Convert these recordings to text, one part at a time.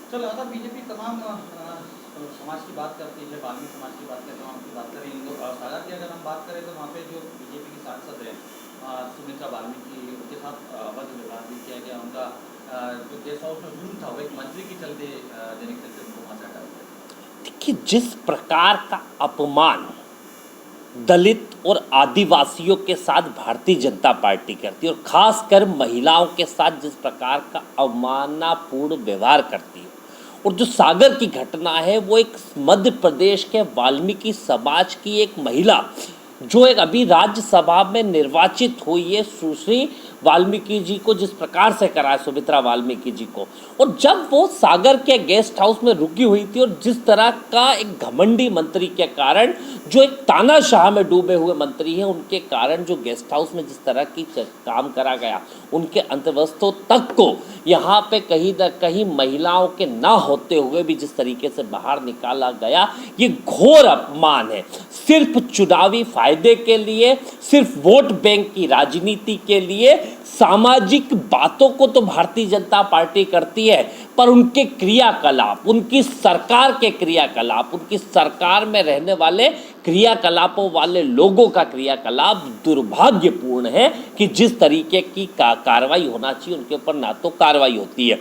चल रहा था बीजेपी तमाम समाज की बात करती है, बाल्मीकि समाज की बात करें, तमाम की बात करें, सागर की अगर हम बात करें तो वहाँ पे जो बीजेपी की सांसद हैं सुमित्रा बाल्मीकि, उनके साथ अवैध व्यवहार भी किया गया। उनका जो गेस्ट हाउस में रूम था वो एक मंत्री के चलते देने के चलते उनको वहाँ से हटाया गया। देखिए, जिस प्रकार का अपमान दलित और आदिवासियों के साथ भारतीय जनता पार्टी करती है और खासकर महिलाओं के साथ जिस प्रकार का अवमाननापूर्ण व्यवहार करती है, और जो सागर की घटना है वो एक मध्य प्रदेश के वाल्मीकि समाज की एक महिला जो एक अभी राज्यसभा में निर्वाचित हुई है, सुश्री वाल्मीकि जी को जिस प्रकार से करा है, सुमित्रा वाल्मीकि जी को, और जब वो सागर के गेस्ट हाउस में रुकी हुई थी और जिस तरह का एक घमंडी मंत्री के कारण, जो एक तानाशाह में डूबे हुए मंत्री हैं, उनके कारण जो गेस्ट हाउस में जिस तरह की काम करा गया, उनके अंतर्वस्तों तक को यहाँ पे कहीं न कहीं महिलाओं के ना होते हुए भी जिस तरीके से बाहर निकाला गया, ये घोर अपमान है। सिर्फ चुनावी फायदे के लिए, सिर्फ वोट बैंक की राजनीति के लिए सामाजिक बातों को तो भारतीय जनता पार्टी करती है, पर उनके क्रियाकलाप, उनकी सरकार के क्रियाकलाप, उनकी सरकार में रहने वाले क्रियाकलापों वाले लोगों का क्रियाकलाप दुर्भाग्यपूर्ण है कि जिस तरीके की कार्रवाई होना चाहिए उनके ऊपर ना तो कार्रवाई होती है।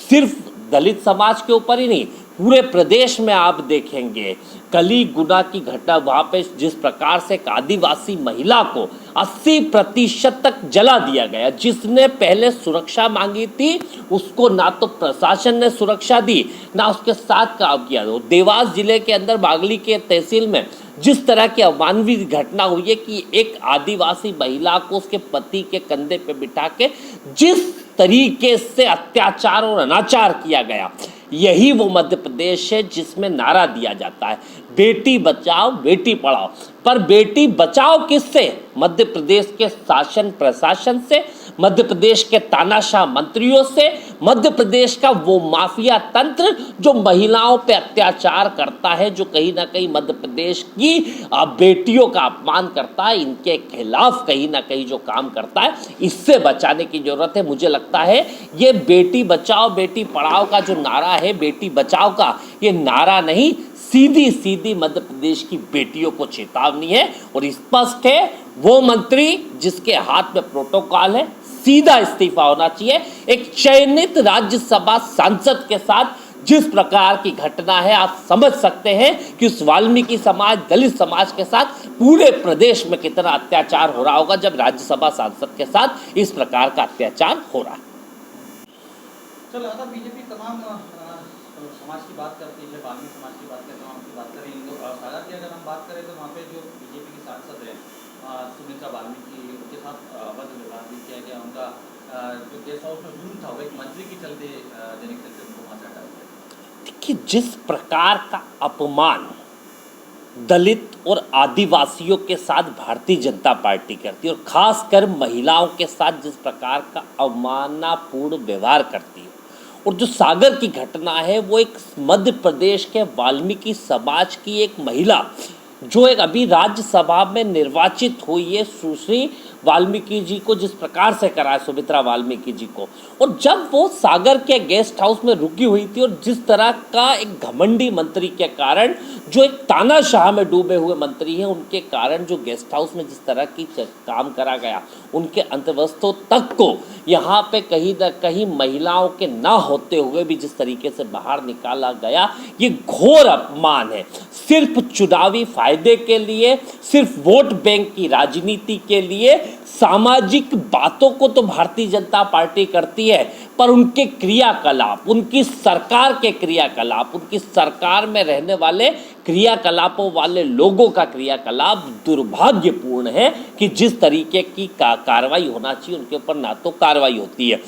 सिर्फ दलित समाज के ऊपर ही नहीं, पूरे प्रदेश में आप देखेंगे कली गुना की घटना, वहाँ पे जिस प्रकार से एक आदिवासी महिला को 80% तक जला दिया गया। जिसने पहले सुरक्षा मांगी थी उसको ना तो प्रशासन ने सुरक्षा दी, ना उसके साथ काम किया। देवास जिले के अंदर बागली के तहसील में जिस तरह की अमानवीय घटना हुई है कि एक आदिवासी महिला को उसके पति के कंधे पे बिठा के जिस तरीके से अत्याचार और अनाचार किया गया, यही वो मध्य प्रदेश है जिसमें नारा दिया जाता है बेटी बचाओ बेटी पढ़ाओ। पर बेटी बचाओ किससे? मध्य प्रदेश के शासन प्रशासन से, मध्य प्रदेश के तानाशाह मंत्रियों से, मध्य प्रदेश का वो माफिया तंत्र जो महिलाओं पे अत्याचार करता है, जो कहीं ना कहीं मध्य प्रदेश की बेटियों का अपमान करता है, इनके खिलाफ कहीं ना कहीं जो काम करता है, इससे बचाने की जरूरत है। मुझे लगता है ये बेटी बचाओ बेटी पढ़ाओ का जो नारा है, बेटी बचाओ का ये नारा नहीं, सीधी सीधी मध्य प्रदेश की बेटियों को चेतावनी है। और स्पष्ट है वो मंत्री जिसके हाथ में प्रोटोकॉल है, सीधा इस्तीफा होना चाहिए। एक चयनित राज्यसभा सांसद के साथ जिस प्रकार की घटना है, आप समझ सकते हैं कि उस वाल्मीकि समाज, दलित समाज के साथ पूरे प्रदेश में कितना अत्याचार हो रहा होगा जब राज्यसभा सांसद के साथ इस प्रकार का अत्याचार हो रहा है। चल रहा था बीजेपी तमाम समाज की बात करती है, बाल्मीकि समाज की बात करें, तमाम की बात करें, सागर की अगर हम बात करें तो वहाँ पे जो बीजेपी की सांसद हैं सुमित्रा बाल्मीकि, उनके साथ अवैध व्यवहार भी किया गया। उनका जो गेस्ट हाउस में रूम था वो एक मंत्री के चलते देने के चलते उनको वहाँ से हटाया गया। देखिए, जिस प्रकार का अपमान दलित और आदिवासियों के साथ भारतीय जनता पार्टी करती है और खासकर महिलाओं के साथ जिस प्रकार का अवमाननापूर्ण व्यवहार करती है, और जो सागर की घटना है वो एक मध्य प्रदेश के वाल्मीकि समाज की एक महिला जो एक अभी राज्यसभा में निर्वाचित हुई है, सुश्री वाल्मीकि जी को जिस प्रकार से करा है, सुमित्रा वाल्मीकि जी को, और जब वो सागर के गेस्ट हाउस में रुकी हुई थी और जिस तरह का एक घमंडी मंत्री के कारण, जो एक तानाशाह में डूबे हुए मंत्री हैं, उनके कारण जो गेस्ट हाउस में जिस तरह की काम करा गया, उनके अंतर्वस्तों तक को यहाँ पे कहीं न कहीं महिलाओं के ना होते हुए भी जिस तरीके से बाहर निकाला गया, ये घोर अपमान है। सिर्फ चुनावी फायदे के लिए, सिर्फ वोट बैंक की राजनीति के लिए सामाजिक बातों को तो भारतीय जनता पार्टी करती है, पर उनके क्रियाकलाप, उनकी सरकार के क्रियाकलाप, उनकी सरकार में रहने वाले क्रियाकलापों वाले लोगों का क्रियाकलाप दुर्भाग्यपूर्ण है कि जिस तरीके की कार्रवाई होना चाहिए उनके ऊपर ना तो कार्रवाई होती है।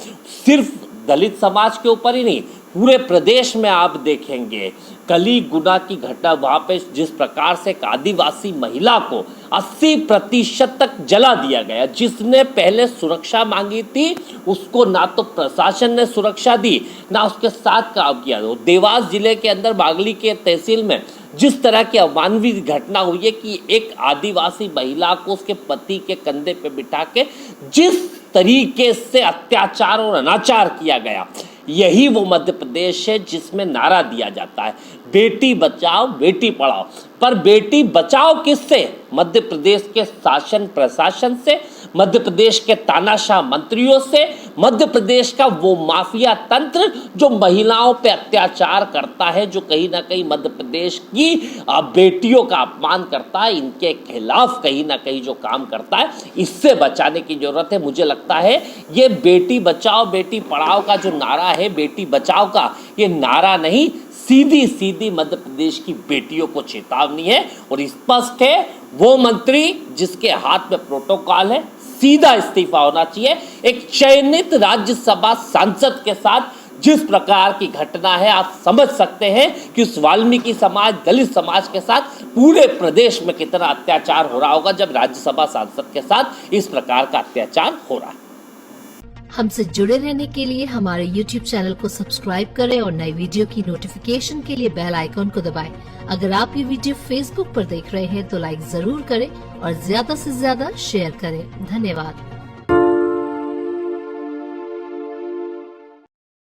सिर्फ दलित समाज के ऊपर ही नहीं, पूरे प्रदेश में आप देखेंगे कली गुना की घटना, वहाँ पे जिस प्रकार से एक आदिवासी महिला को 80% तक जला दिया गया। जिसने पहले सुरक्षा मांगी थी उसको ना तो प्रशासन ने सुरक्षा दी, ना उसके साथ काम किया। देवास जिले के अंदर बागली के तहसील में जिस तरह की अमानवीय घटना हुई है कि एक आदिवासी महिला को उसके पति के कंधे पे बिठा के जिस तरीके से अत्याचार और अनाचार किया गया, यही वो मध्य प्रदेश है जिसमें नारा दिया जाता है बेटी बचाओ बेटी पढ़ाओ। पर बेटी बचाओ किससे? मध्य प्रदेश के शासन प्रशासन से, मध्य प्रदेश के तानाशाह मंत्रियों से, मध्य प्रदेश का वो माफिया तंत्र जो महिलाओं पे अत्याचार करता है, जो कहीं ना कहीं मध्य प्रदेश की बेटियों का अपमान करता है, इनके खिलाफ कहीं ना कहीं जो काम करता है, इससे बचाने की जरूरत है। मुझे लगता है ये बेटी बचाओ बेटी पढ़ाओ का जो नारा है, बेटी बचाओ का ये नारा नहीं, सीधी सीधी मध्य प्रदेश की बेटियों को चेतावनी है। और स्पष्ट है वो मंत्री जिसके हाथ में प्रोटोकॉल है सीधा इस्तीफा होना चाहिए। एक चयनित राज्यसभा सांसद के साथ जिस प्रकार की घटना है, आप समझ सकते हैं कि उस वाल्मीकि समाज दलित समाज के साथ पूरे प्रदेश में कितना अत्याचार हो रहा होगा जब राज्यसभा सांसद के साथ इस प्रकार का अत्याचार हो रहा है। हमसे जुड़े रहने के लिए हमारे YouTube चैनल को सब्सक्राइब करें और नई वीडियो की नोटिफिकेशन के लिए बेल आइकॉन को दबाएं। अगर आप ये वीडियो Facebook पर देख रहे हैं तो लाइक जरूर करें और ज्यादा से ज्यादा शेयर करें। धन्यवाद।